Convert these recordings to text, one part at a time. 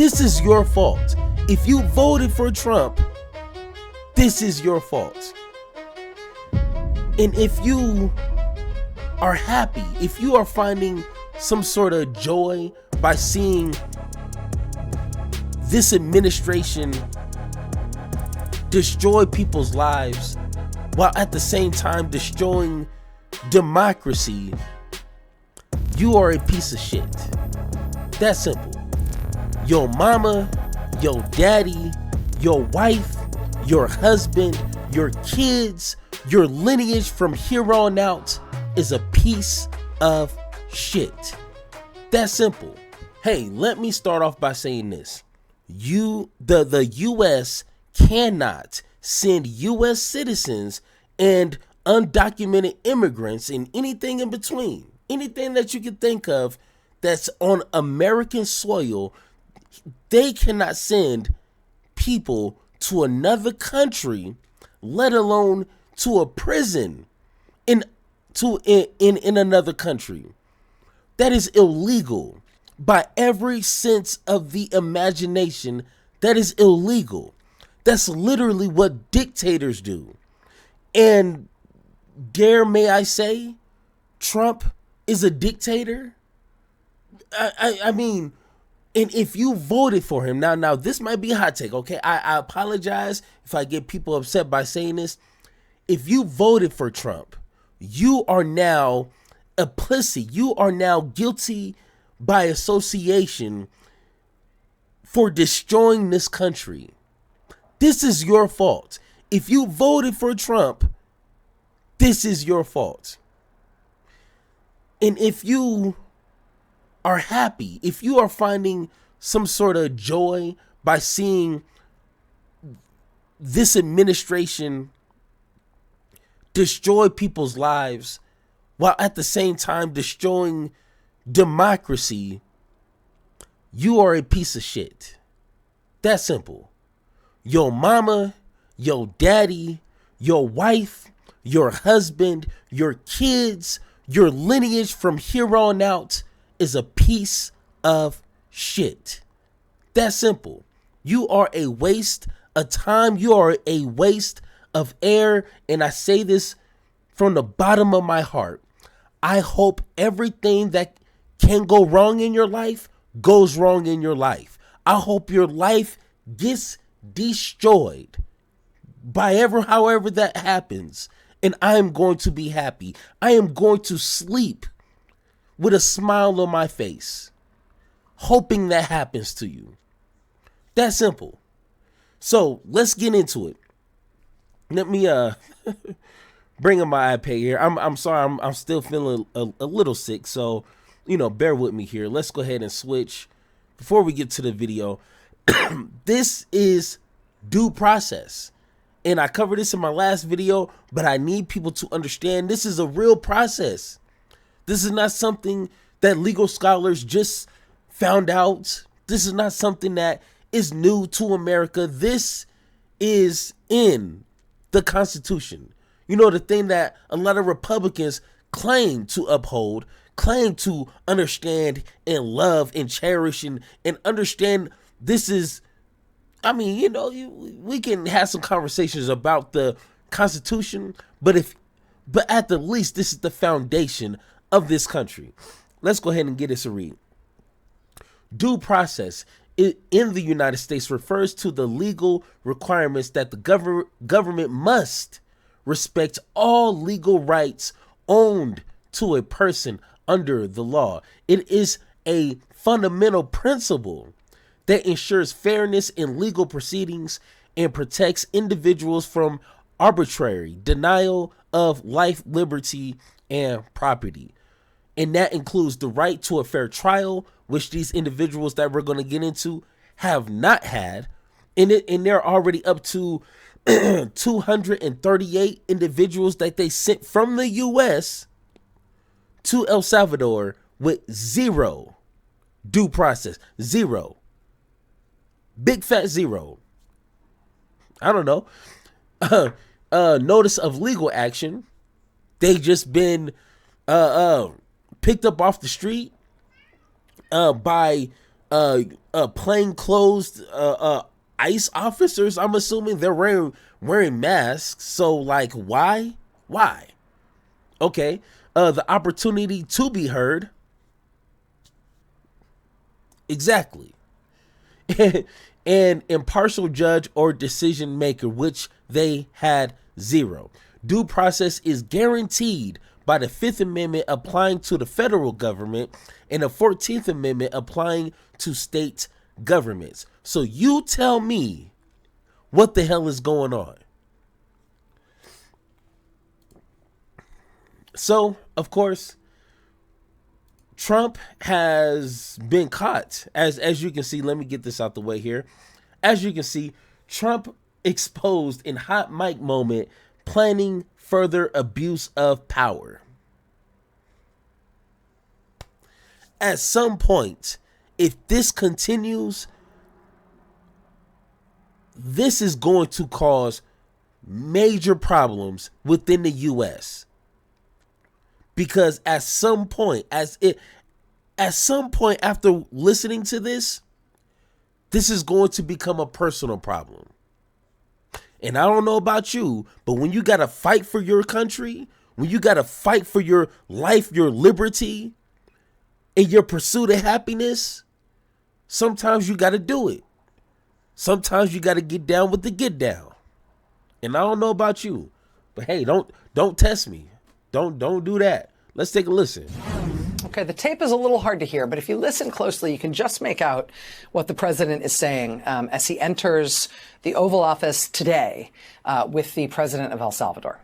This is your fault. If you voted for Trump, this is your fault. And if you are happy, if you are finding some sort of joy by seeing this administration destroy people's lives while at the same time destroying democracy, you are a piece of shit. That's simple. Your mama, your daddy, your wife, your husband, your kids, your lineage from here on out is a piece of shit. That's simple. Hey, let me start off by saying this. The US cannot send US citizens and undocumented immigrants and anything in between, anything that you can think of that's on American soil. They cannot send people to another country, let alone to a prison in another country. That is illegal. By every sense of the imagination, that is illegal. That's literally what dictators do. And dare may I say, Trump is a dictator? I mean, and if you voted for him, now this might be a hot take, okay? I apologize if I get people upset by saying this. If you voted for Trump, you are now a pussy. You are now guilty by association for destroying this country. This is your fault. If you voted for Trump, this is your fault. And if you are happy, if you are finding some sort of joy by seeing this administration destroy people's lives while at the same time destroying democracy, you are a piece of shit. That's simple. Your mama, your daddy, your wife, your husband, your kids, your lineage from here on out is a piece of shit. That's simple. You are a waste of time. You are a waste of air. And I say this from the bottom of my heart. I hope everything that can go wrong in your life goes wrong in your life. I hope your life gets destroyed by however that happens. And I am going to be happy. I am going to sleep with a smile on my face, hoping that happens to you. That's simple. So let's get into it. Let me bring up my iPad here. I'm sorry, I'm still feeling a little sick, so bear with me here. Let's go ahead and switch before we get to the video. This is due process. And I covered this in my last video, but I need people to understand this is a real process. This is not something that legal scholars just found out. This is not something that is new to America. This is in the Constitution. The thing that a lot of Republicans claim to uphold, claim to understand and love and cherish and understand. This is, we can have some conversations about the Constitution, but at the least, this is the foundation of this country. Let's go ahead and get this a read. Due process in the United States refers to the legal requirements that the government must respect all legal rights owned to a person under the law. It is a fundamental principle that ensures fairness in legal proceedings and protects individuals from arbitrary denial of life, liberty, and property. And that includes the right to a fair trial, which these individuals that we're going to get into have not had. And they're already up to 238 individuals that they sent from the U.S. to El Salvador with zero due process. Zero. Big fat zero. I don't know. Notice of legal action. They just been picked up off the street by plainclothes ICE officers. I'm assuming they're wearing masks. So like, why? Okay. The opportunity to be heard. Exactly. An impartial judge or decision maker, which they had zero. Due process is guaranteed by the Fifth Amendment applying to the federal government and the 14th Amendment applying to state governments. So you tell me what the hell is going on. So, of course, Trump has been caught. As you can see, let me get this out the way here. As you can see, Trump exposed in hot mic moment planning further abuse of power. At some point, if this continues, this is going to cause major problems within the U.S. Because at some point after listening to this is going to become a personal problem. And I don't know about you, but when you got to fight for your country, when you got to fight for your life, your liberty, and your pursuit of happiness, sometimes you got to do it. Sometimes you got to get down with the get down. And I don't know about you, but hey, don't test me. Don't do that. Let's take a listen. Okay, the tape is a little hard to hear, but if you listen closely, you can just make out what the president is saying as he enters the Oval Office today with the president of El Salvador.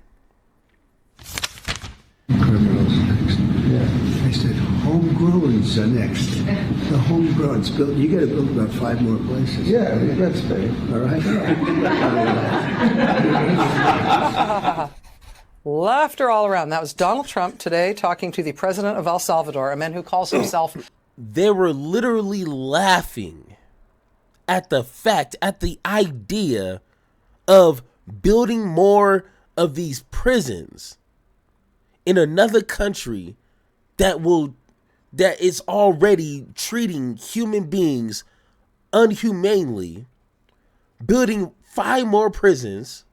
Criminals next. Yeah. I said homegrowns are next. The homegrowns built. You got to build about 5 more places. Yeah, that's big. All right. Laughter all around. That was Donald Trump today talking to the president of El Salvador, a man who calls himself. They were literally laughing at the idea of building more of these prisons in another country that is already treating human beings unhumanely, building 5 more prisons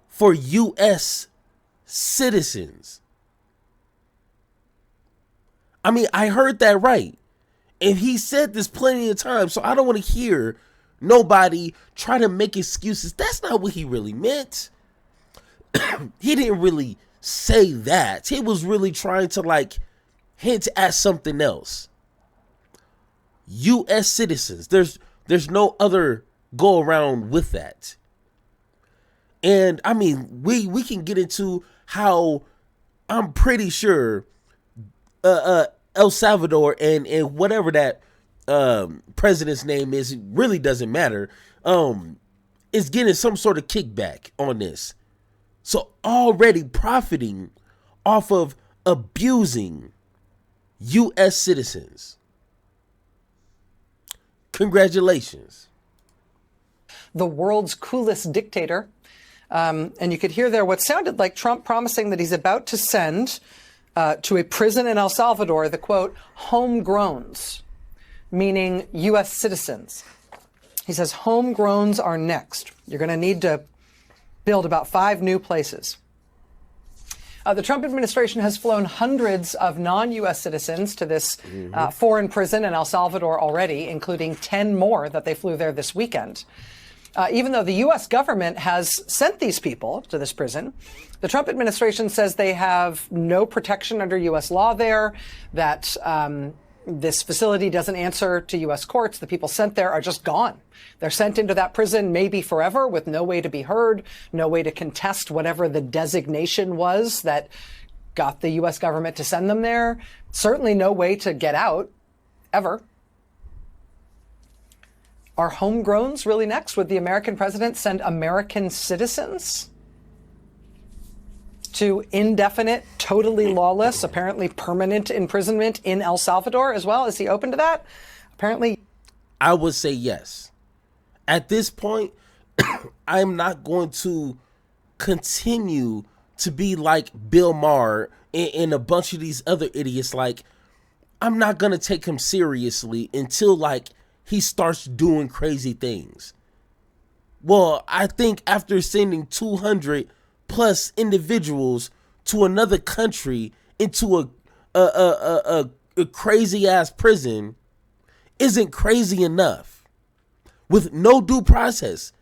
for U.S. citizens. I mean, I heard that right. And he said this plenty of times, so I don't want to hear nobody try to make excuses. That's not what he really meant. He didn't really say that. He was really trying to hint at something else. U.S. citizens. There's no other go around with that. And I mean, we can get into how I'm pretty sure El Salvador and whatever that president's name is, it really doesn't matter, is getting some sort of kickback on this. So already profiting off of abusing U.S. citizens. Congratulations. The world's coolest dictator. And you could hear there what sounded like Trump promising that he's about to send to a prison in El Salvador the, quote, homegrowns, meaning U.S. citizens. He says homegrowns are next. You're going to need to build about 5 new places. The Trump administration has flown hundreds of non-U.S. citizens to this foreign prison in El Salvador already, including 10 more that they flew there this weekend. Even though the U.S. government has sent these people to this prison, the Trump administration says they have no protection under U.S. law there, that this facility doesn't answer to U.S. courts. The people sent there are just gone. They're sent into that prison maybe forever with no way to be heard, no way to contest whatever the designation was that got the U.S. government to send them there. Certainly no way to get out, ever. Are homegrowns really next? Would the American president send American citizens to indefinite, totally lawless, apparently permanent imprisonment in El Salvador as well? Is he open to that? Apparently. I would say yes. At this point, I'm not going to continue to be like Bill Maher and a bunch of these other idiots. Like, I'm not going to take him seriously until like he starts doing crazy things. Well, I think after sending 200 plus individuals to another country into a crazy ass prison isn't crazy enough with no due process,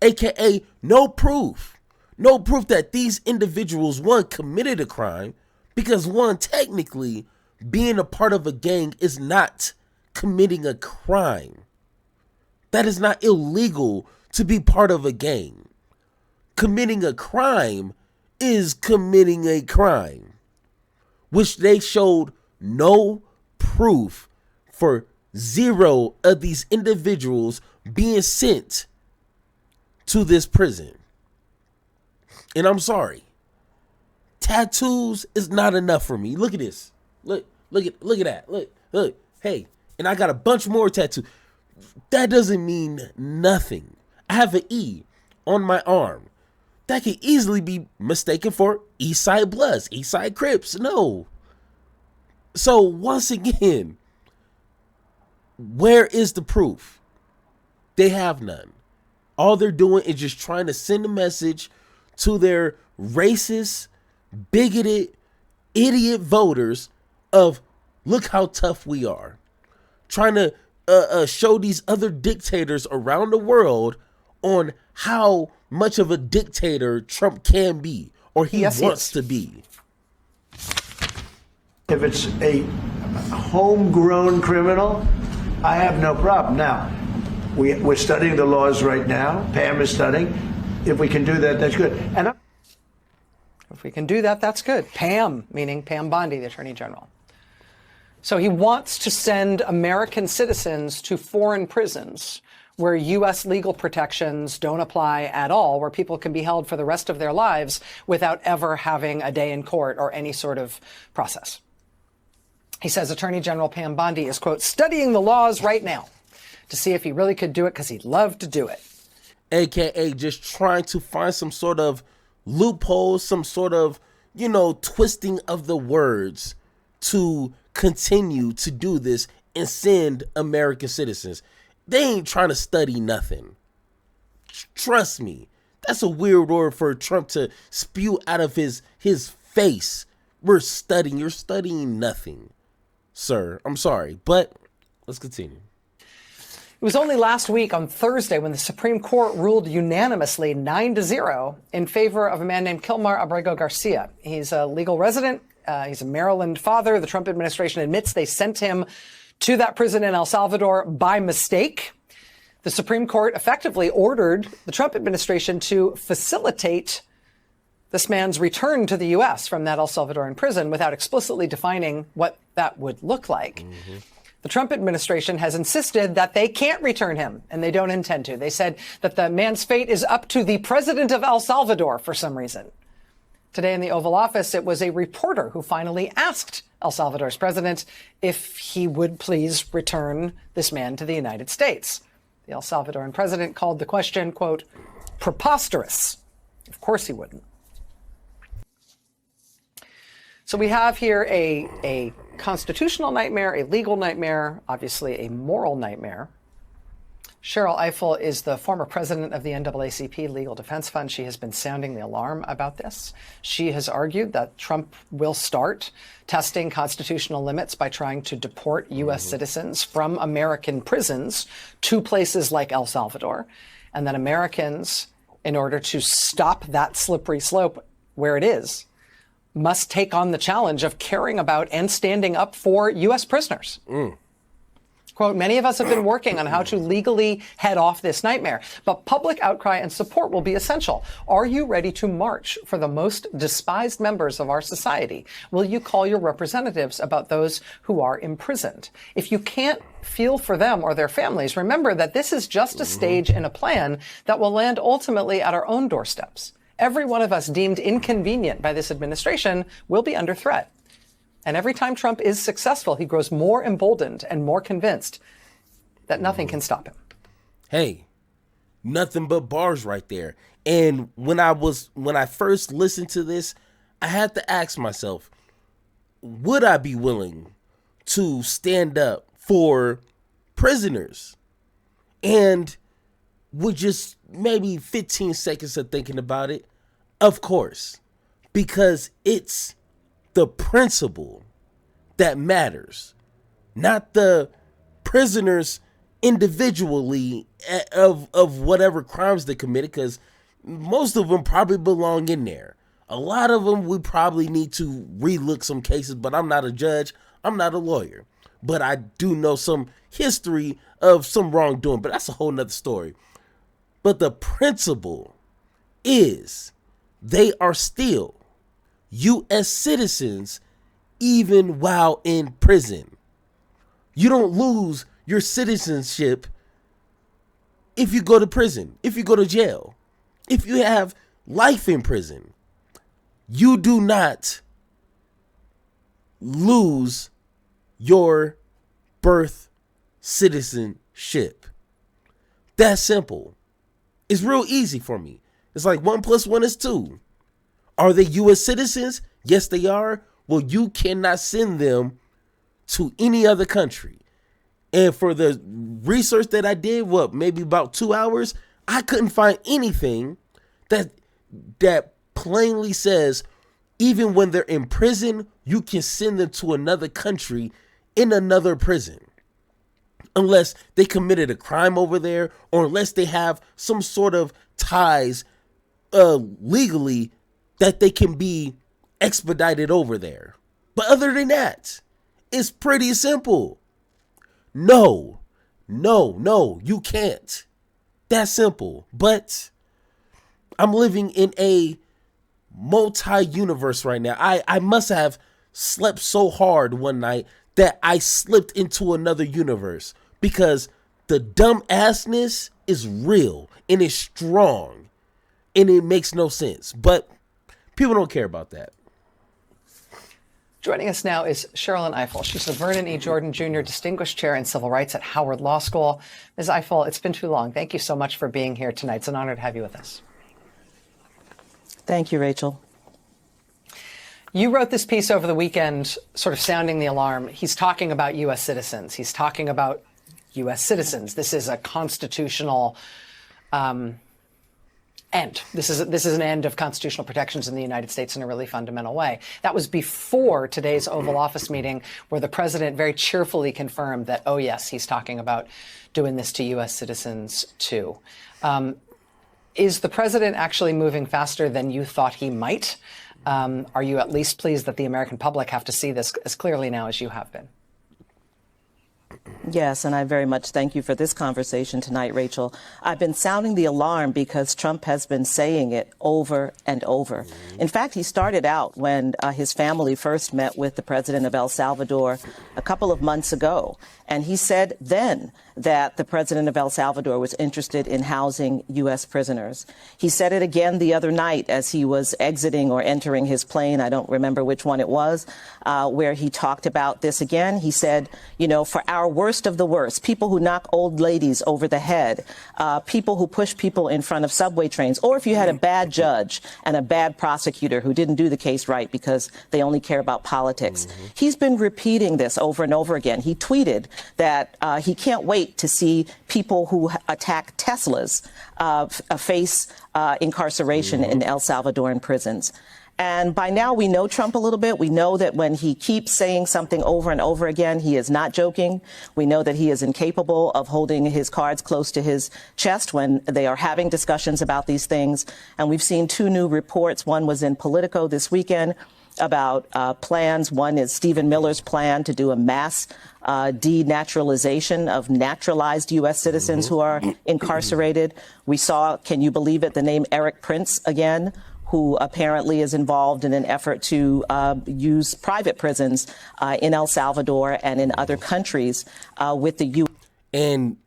aka no proof that these individuals, one, committed a crime, because one, technically being a part of a gang is not committing a crime. That is not illegal to be part of a gang. Committing a crime is committing a crime, which they showed no proof for 0 of these individuals being sent to this prison. And I'm sorry, tattoos is not enough for me. Look at this. Look at that. Look. Hey, and I got a bunch more tattoos. That doesn't mean nothing. I have an E on my arm. That could easily be mistaken for East Side Bloods, East Side Crips. No. So once again, where is the proof? They have none. All they're doing is just trying to send a message to their racist, bigoted, idiot voters of, look how tough we are. Trying to show these other dictators around the world on how much of a dictator Trump can be, or he wants to be. If it's a homegrown criminal, I have no problem. Now, we're studying the laws right now. Pam is studying. If we can do that, that's good. And if we can do that, that's good. Pam, meaning Pam Bondi, the Attorney General. So he wants to send American citizens to foreign prisons where U.S. legal protections don't apply at all, where people can be held for the rest of their lives without ever having a day in court or any sort of process. He says Attorney General Pam Bondi is, quote, studying the laws right now to see if he really could do it because he'd love to do it. AKA just trying to find some sort of loophole, some sort of, twisting of the words to continue to do this and send American citizens. They ain't trying to study nothing. Trust me. That's a weird word for Trump to spew out of his face. We're studying. You're studying nothing, sir. I'm sorry, but let's continue. It was only last week on Thursday when the Supreme Court ruled unanimously 9-0 in favor of a man named Kilmar Abrego Garcia. He's a legal resident. He's a Maryland father. The Trump administration admits they sent him to that prison in El Salvador by mistake. The Supreme Court effectively ordered the Trump administration to facilitate this man's return to the U.S. from that El Salvadoran prison without explicitly defining what that would look like. Mm-hmm. The Trump administration has insisted that they can't return him, and they don't intend to. They said that the man's fate is up to the president of El Salvador for some reason. Today in the Oval Office, it was a reporter who finally asked El Salvador's president if he would please return this man to the United States. The El Salvadoran president called the question, quote, preposterous. Of course he wouldn't. So we have here a constitutional nightmare, a legal nightmare, obviously a moral nightmare. Cheryl Ifill is the former president of the NAACP Legal Defense Fund. She has been sounding the alarm about this. She has argued that Trump will start testing constitutional limits by trying to deport U.S. citizens from American prisons to places like El Salvador, and that Americans, in order to stop that slippery slope where it is, must take on the challenge of caring about and standing up for U.S. prisoners. Quote, many of us have been working on how to legally head off this nightmare, but public outcry and support will be essential. Are you ready to march for the most despised members of our society? Will you call your representatives about those who are imprisoned? If you can't feel for them or their families, remember that this is just a stage in a plan that will land ultimately at our own doorsteps. Every one of us deemed inconvenient by this administration will be under threat. And every time Trump is successful, he grows more emboldened and more convinced that nothing can stop him. Hey, nothing but bars right there. And when I first listened to this, I had to ask myself, would I be willing to stand up for prisoners. And with just maybe 15 seconds of thinking about it, of course, because it's the principle that matters, not the prisoners individually of whatever crimes they committed, because most of them probably belong in there. A lot of them, we probably need to relook some cases, but I'm not a judge. I'm not a lawyer. But I do know some history of some wrongdoing, but that's a whole nother story. But the principle is they are still U.S. citizens even while in prison. You don't lose your citizenship if you go to prison, if you go to jail, if you have life in prison. You do not lose your birth citizenship. That's simple. It's real easy for me. It's like 1 + 1 is 2. Are they U.S. citizens? Yes, they are. Well, you cannot send them to any other country. And for the research that I did, maybe about 2 hours, I couldn't find anything that plainly says even when they're in prison, you can send them to another country in another prison. Unless they committed a crime over there, or unless they have some sort of ties legally that they can be expedited over there. But other than that, it's pretty simple. No, you can't. That's simple. But I'm living in a multi-universe right now. I must have slept so hard one night that I slipped into another universe, because the dumbassness is real and it's strong and it makes no sense. But people don't care about that. Joining us now is Sherilyn Ifill. She's the Vernon E. Jordan Jr. Distinguished Chair in Civil Rights at Howard Law School. Ms. Ifill, it's been too long. Thank you so much for being here tonight. It's an honor to have you with us. Thank you, Rachel. You wrote this piece over the weekend, sort of sounding the alarm. He's talking about U.S. citizens. He's talking about U.S. citizens. This is a constitutional end. This is an end of constitutional protections in the United States in a really fundamental way. That was before today's Oval Office meeting, where the president very cheerfully confirmed that, oh, yes, he's talking about doing this to U.S. citizens, too. Is the president actually moving faster than you thought he might? Are you at least pleased that the American public have to see this as clearly now as you have been? Yes, and I very much thank you for this conversation tonight, Rachel. I've been sounding the alarm because Trump has been saying it over and over. In fact, he started out when his family first met with the president of El Salvador a couple of months ago. And he said then that the president of El Salvador was interested in housing U.S. prisoners. He said it again the other night as he was exiting or entering his plane. I don't remember which one it was, where he talked about this again. He said, you know, for our worst of the worst, people who knock old ladies over the head, people who push people in front of subway trains, or if you had a bad judge and a bad prosecutor who didn't do the case right because they only care about politics. He's been repeating this over and over again. He tweeted that he can't wait to see people who attack Teslas face incarceration in El Salvadoran prisons. And by now we know Trump a little bit. We know that when he keeps saying something over and over again, he is not joking. We know that he is incapable of holding his cards close to his chest when they are having discussions about these things. And we've seen two new reports. One was in Politico this weekend about plans. One is Stephen Miller's plan to do a mass denaturalization of naturalized U.S. citizens who are incarcerated. We saw, can you believe it, the name Eric Prince again, who apparently is involved in an effort to use private prisons in El Salvador and in other countries with the U.S. And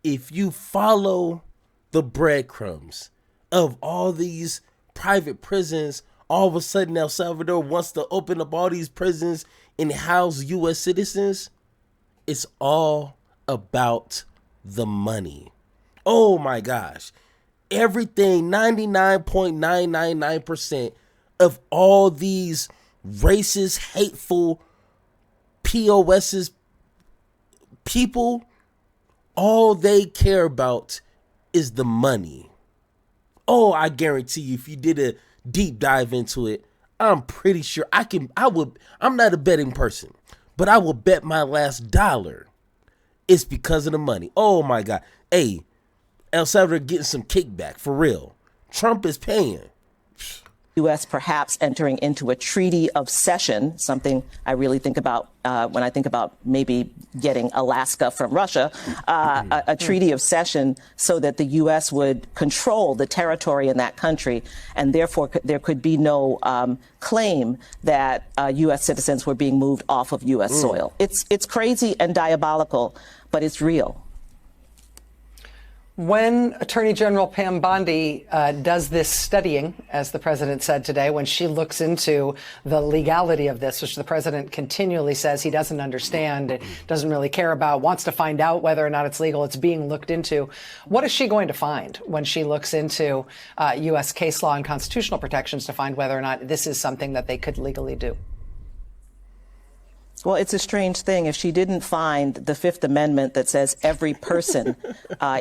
if you follow the breadcrumbs of all these private prisons, all of a sudden El Salvador wants to open up all these prisons and house U.S. citizens. It's all about the money. Oh my gosh. Everything, 99.999% of all these racist, hateful POS's people, all they care about is the money. Oh, I guarantee you, if you did a deep dive into it, I'm pretty sure I'm not a betting person, but I will bet my last dollar it's because of the money. Oh my God. Hey, El Salvador getting some kickback for real. Trump is paying. U.S. perhaps entering into a treaty of cession, something I really think about when I think about maybe getting Alaska from Russia, a treaty of cession so that the U.S. would control the territory in that country, and therefore there could be no claim that U.S. citizens were being moved off of U.S. soil. It's crazy and diabolical, but it's real. When Attorney General Pam Bondi does this studying, as the president said today, when she looks into the legality of this, which the president continually says he doesn't understand, doesn't really care about, wants to find out whether or not it's legal, it's being looked into. What is she going to find when she looks into U.S. case law and constitutional protections to find whether or not this is something that they could legally do? Well, it's a strange thing. If she didn't find the Fifth Amendment that says every person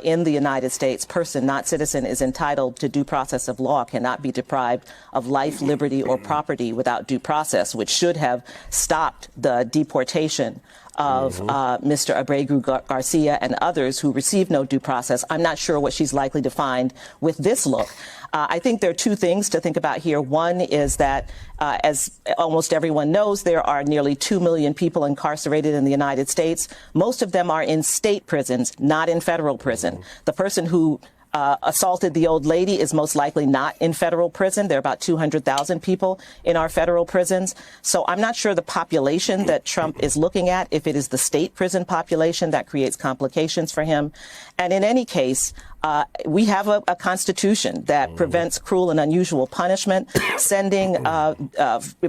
in the United States, person, not citizen, is entitled to due process of law, cannot be deprived of life, liberty, or property without due process, which should have stopped the deportation of Mr. Abregu Garcia and others who received no due process, I'm not sure what she's likely to find with this look. I think there are two things to think about here. One is that, as almost everyone knows, there are nearly 2 million people incarcerated in the United States. Most of them are in state prisons, not in federal prison. The person who assaulted the old lady is most likely not in federal prison. There are about 200,000 people in our federal prisons. So I'm not sure the population that Trump is looking at, if it is the state prison population, that creates complications for him. And in any case, we have a constitution that prevents cruel and unusual punishment, sending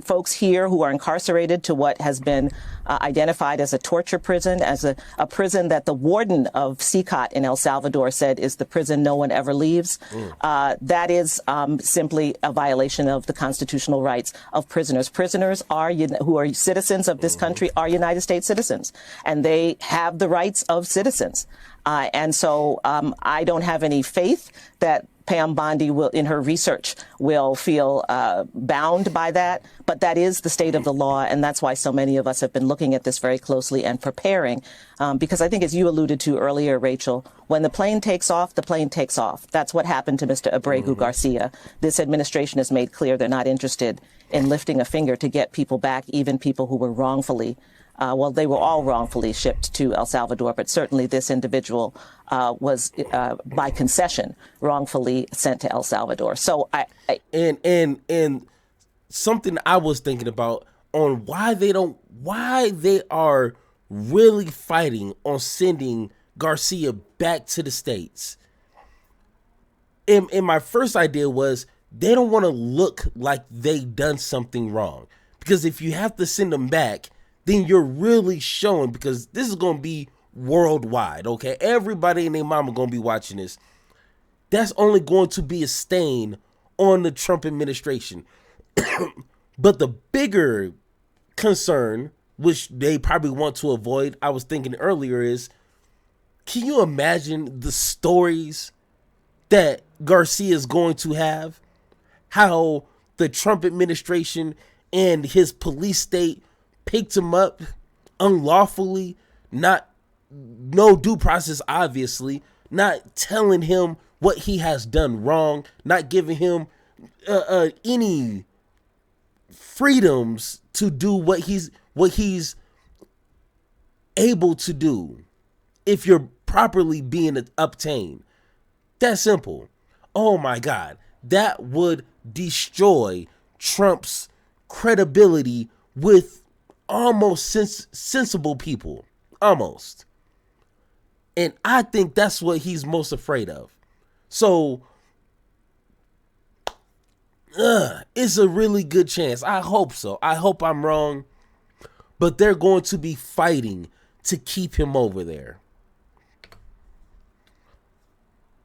folks here who are incarcerated to what has been identified as a torture prison, as a prison that the warden of CCOT in El Salvador said is the prison no one ever leaves. That is simply a violation of the constitutional rights of prisoners. Prisoners who are citizens of this country are United States citizens, and they have the rights of citizens. And so I don't have any faith that Pam Bondi will, in her research, will feel bound by that. But that is the state of the law. And that's why so many of us have been looking at this very closely and preparing. Because I think, as you alluded to earlier, Rachel, when the plane takes off, the plane takes off. That's what happened to Mr. Abregu Garcia. This administration has made clear they're not interested in lifting a finger to get people back, even people who were wrongfully they were all wrongfully shipped to El Salvador, but certainly this individual was, by concession, wrongfully sent to El Salvador. So and something I was thinking about on why they are really fighting on sending Garcia back to the States. And my first idea was they don't want to look like they done something wrong, because if you have to send them back, then you're really showing, because this is going to be worldwide, okay? Everybody and their mama going to be watching this. That's only going to be a stain on the Trump administration. But the bigger concern, which they probably want to avoid, I was thinking earlier, is, can you imagine the stories that Garcia is going to have? How the Trump administration and his police state picked him up unlawfully, no due process, obviously, not telling him what he has done wrong, not giving him any freedoms to do what he's able to do if you're properly being obtained. That's simple. Oh my God, that would destroy Trump's credibility with almost sensible people, almost. And I think that's what he's most afraid of. So, it's a really good chance. I hope so. I hope I'm wrong. But they're going to be fighting to keep him over there.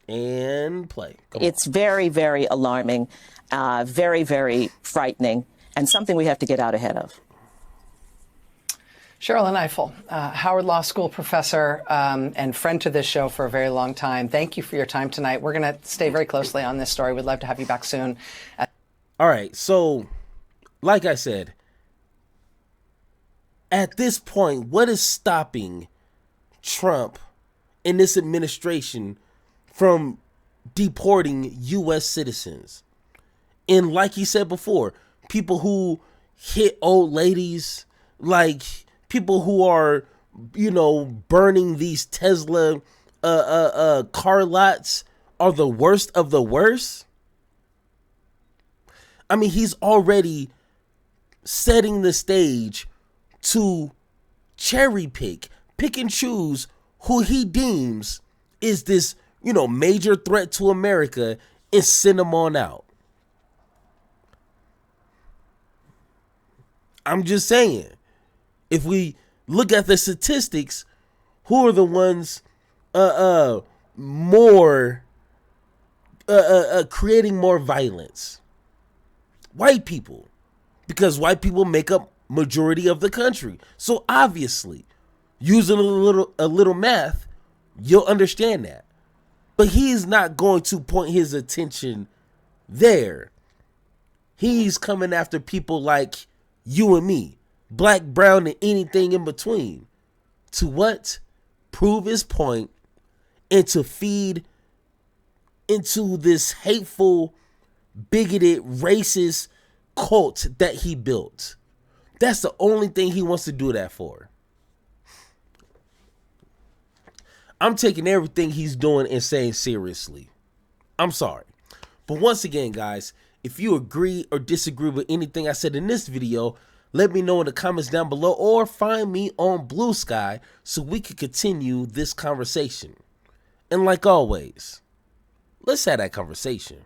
And play. It's very, very alarming, very, very frightening, and something we have to get out ahead of. Cheryl and Ifill, Howard Law School professor and friend to this show for a very long time. Thank you for your time tonight. We're going to stay very closely on this story. We'd love to have you back soon. All right. So, like I said, at this point, what is stopping Trump and this administration from deporting U.S. citizens? And like he said before, people who hit old ladies, like people who are, burning these Tesla car lots are the worst of the worst. I mean, he's already setting the stage to cherry pick and choose who he deems is this, major threat to America and send them on out. I'm just saying, if we look at the statistics, who are the ones more creating more violence? White people, because white people make up majority of the country. So obviously, using a little math, you'll understand that. But he's not going to point his attention there. He's coming after people like you and me, black, brown, and anything in between. To what? Prove his point and to feed into this hateful, bigoted, racist cult that he built. That's the only thing he wants to do that for. I'm taking everything he's doing and saying seriously. I'm sorry. But once again, guys, if you agree or disagree with anything I said in this video, let me know in the comments down below or find me on Blue Sky so we can continue this conversation. And like always, let's have that conversation.